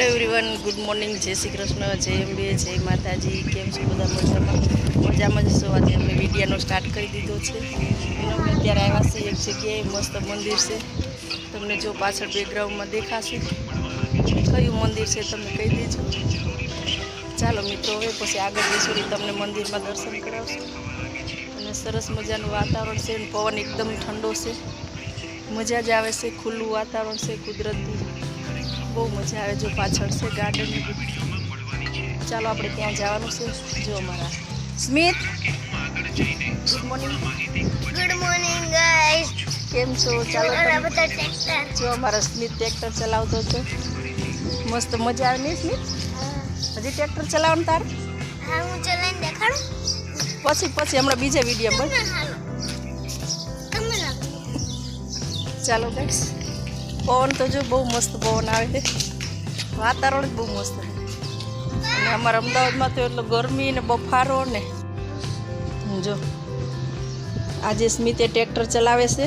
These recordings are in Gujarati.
हेलो एवरीवन, गुड मॉर्निंग, जय श्री कृष्ण, जय अंबे, जय माताजी। केम छो बधा? मजामां ज छो? आज अमे विडियो स्टार्ट कर दीधो छे। अमे अत्यारे आव्या छे एक जग्याए, मस्त मंदिर छे। तमने जो पाछळ बेकग्राउंड में देखाशे कयुं मंदिर छे तमे कही देजो। चालो मित्रों, हवे पछी आगळ बेसोरी तमने मंदिर में दर्शन करावशुं। अने सरस मजानुं वातावरण छे, पवन एकदम ठंडो छे, मजा ज आवे छे। खुल्लुं वातावरण छे, कुदरती बहु मजा आवे। जो पाछळ छे गार्डन ने बधुं। चालो आपणे त्यां जवानुं छे। जो अमारा Smit, good morning. Good morning guys. केम छो? चालो जो अमारा स्मित ट्रेक्टर चलावतो छे। मस्त मजा आवे ने स्मित? हजी ट्रेक्टर चलावવાનું तार? हाँ, હું ચલાઈને દેખાડું પછી હમણાં બીજા વિડીયો પર। ચાલો ગાઈસ, પવન તો જો બહુ મસ્ત પવન આવે છે, વાતાવરણ જ બહુ મસ્ત છે। અને અમારા અમદાવાદમાં તો એટલો ગરમી ને બફારો ને। જો આજે સ્મિતે ટ્રેક્ટર ચલાવે છે।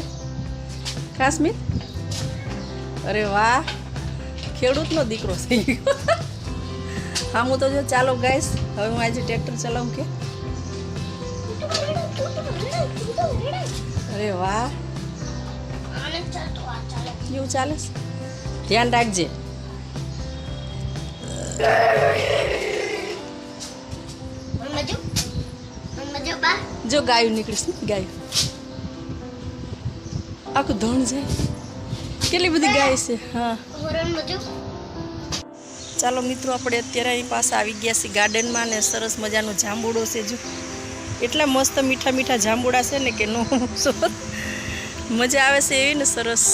કા સ્મિત? અરે વાહ, ખેડૂતનો દીકરો થઈ ગયો। હા, હું તો જો ચાલો ગાઈસ, હવે હું આજે ટ્રેક્ટર ચલાવું કે। અરે વાહ, કેવું ચાલે? ધ્યાન રાખજે। જો ગાયું નીકળીશ ને, ગાયું આખું ધણ જાય, કેટલી બધી ગાય છે। હા ચાલો મિત્રો, આપણે અત્યારે અહીં પાસે આવી ગયા છીએ ગાર્ડનમાં, ને સરસ મજાનો જાંબુડો છે। જો એટલા મસ્ત મીઠા મીઠા જાંબુડા છે ને કે નો મજા આવે છે એવી ને। સરસ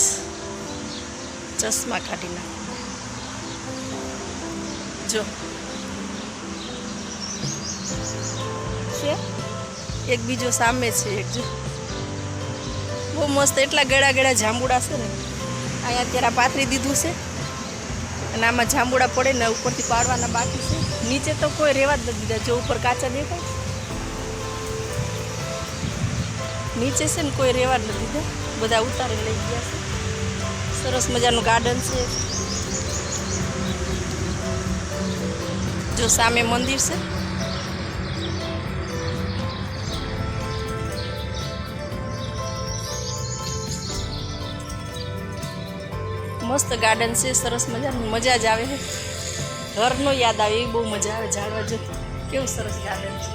ચશ્મા કાઢી નાખ। જો છે એક બીજો સામે છે એક, જો બહુ મસ્ત એટલા ગળા ગળા જાંબુડા છે ને। અહીંયા અત્યારે પાથરી દીધું છે, અને આમાં જાંબુડા પડે ને ઉપરથી પાડવાના બાકી છે। નીચે તો કોઈ રહેવા જ નથી દીધા। જો ઉપર કાચા દેખાય, નીચે છે ને કોઈ રહેવા જ નથી દીધા, બધા ઉતારી લઈ ગયા છે। સરસ મજાનું ગાર્ડન છે। જો સામે મંદિર છે। મસ્ત ગાર્ડન છે, સરસ મજાનું, મજા જ આવે છે। ઘરનો યાદ આવે એવી બહુ મજા આવે। ઝાડવા જો કેવું સરસ ગાર્ડન છે,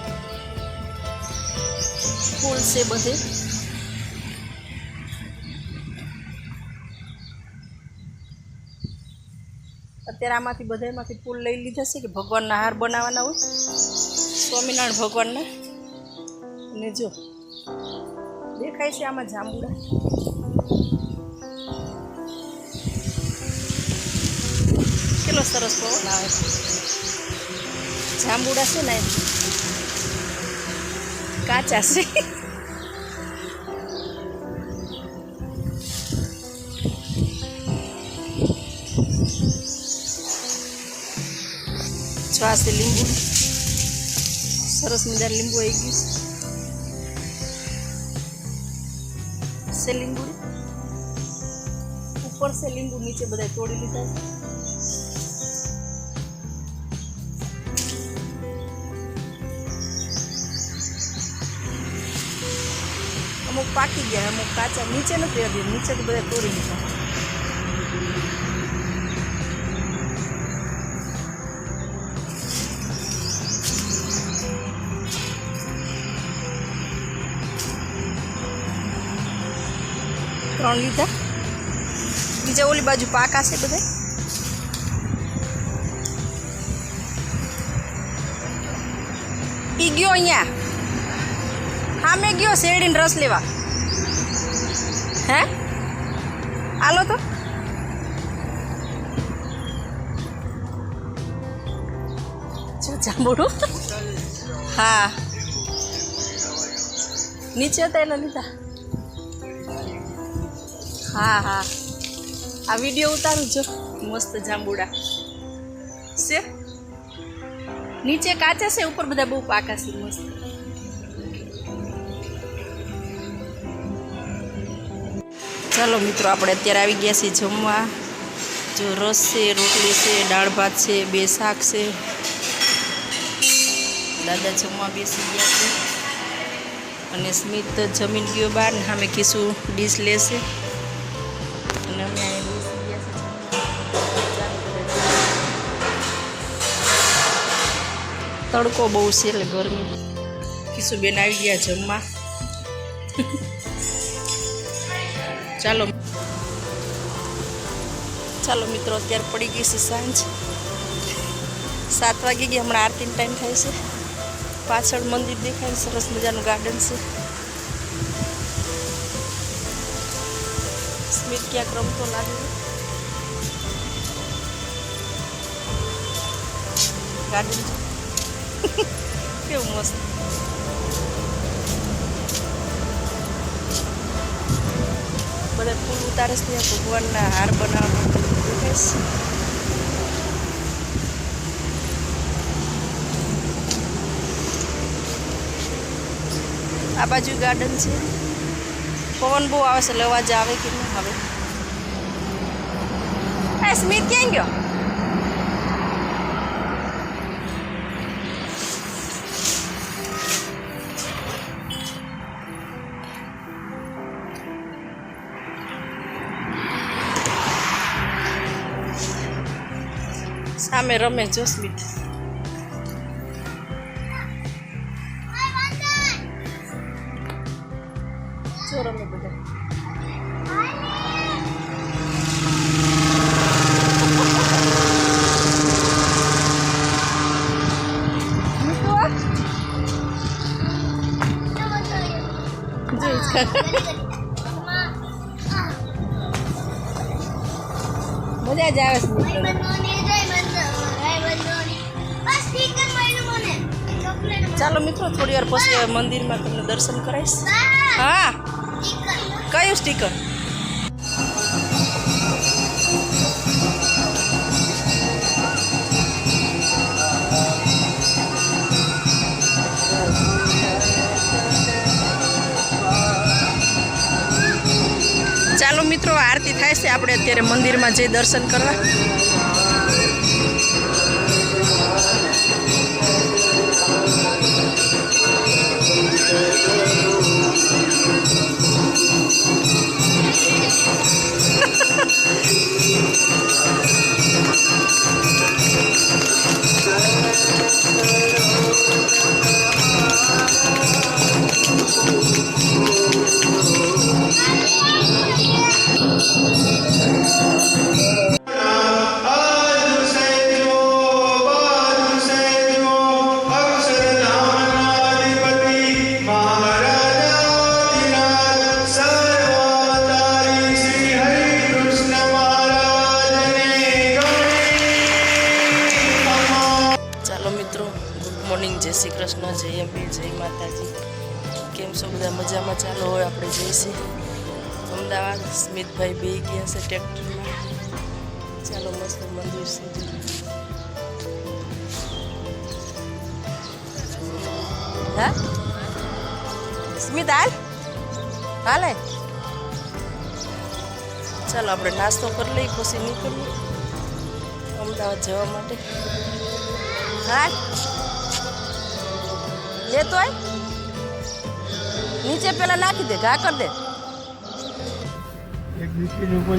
ફૂલ છે બધે। અત્યારે આમાંથી બધામાંથી ફૂલ લઈ લીધા છે કે ભગવાનના હાર બનાવવાના હોય, સ્વામિનારાયણ ભગવાનના। અને જો દેખાય છે આમાં જાંબુડા, કેટલો સરસ પવન આવે છે। જાંબુડા છે ને કાચા છે, જો આ છે લીંબુ, સરસ મજાનું લીંબુ આવી ગયું છે। લીંબુ ઉપર છે, લીંબુ નીચે બધા તોડી લીધા છે। અમુક પાકી ગયા, અમુક કાચા નીચે નથી આવ્યું, નીચે તો બધા તોડી લીધા। ત્રણ લીધા, બીજા ઓલી બાજુ પાકા છે બધા। ઈ ગયો અહીંયા, હા મેં ગયો શેરડીને રસ લેવા। હે હાલો તો, જો જાંબુડું, હા નીચે હતા એને લીધા। હા હા, આ વિડીયો ઉતારું જો, મસ્ત જાંબુડા છે। નીચે કાચા છે, ઉપર બધા બહુ પાકા છે, મસ્ત। ચાલો મિત્રો, આપણે અત્યારે આવી ગયા છીએ જમવા। જો રસ છે, રોટલી છે, દાળ ભાત છે, 2 શાક છે. દાદા જમવા બેસી ગયા છે અને સ્મિત જમીન ગયો બહાર ને સામે કીશું ડીશ લેશે અને અમે અહીંયા બેસી ગયા છે. તડકો બહુ છે એટલે ગરમી. કીશું બેન આવી ગયા જમવા. ચાલો મિત્રો, અત્યારે પડી ગઈ છે સાંજ. 7 વાગી ગયા. હમણાં આરતીનો ટાઈમ થાય છે. પાછળ મંદિર દેખાય, સરસ મજાનું ગાર્ડન છે. સ્મિત ક્યાંક રમતો લાગે. ગાર્ડન કેવું મસ્ત. બધા ફૂલ ઉતારે છે, ભગવાનના હાર બનાવવા દેખાય છે. આ બાજુ ગાર્ડન છે. પવન બહુ આવે છે, અવાજ આવે કે નહીં આવે. સ્મિત ક્યાં ગયો? સામે રમે જો સ્મિત. જો રમે બધા. મજા જ આવે સ્મિત. ચાલો મિત્રો, થોડી વાર પછી મંદિરમાં તમને દર્શન કરાવીશ. હા, કયું સ્ટીકર? ચાલો મિત્રો, આરતી થાય છે. આપણે અત્યારે મંદિરમાં જઈ દર્શન કરવા. મોર્નિંગ, જય શ્રી કૃષ્ણ, જય અંબે, જય માતાજી. કેમ છો બધા? મજામાં? ચાલો હોય આપણે જઈશું અમદાવાદ. સ્મિતભાઈ બે ગયા છે ટ્રેક્ટરમાં. ચાલો, મસ્ત મંદિર છે. હા સ્મિત, હાલે. ચાલો આપણે નાસ્તો કરી લઈએ, પછી નીકળીએ અમદાવાદ જવા માટે. હા, લેતો આય. નીચે પેલા નાખી દે, ઘા કરી દે. એક બિસ્કિટ ઉપર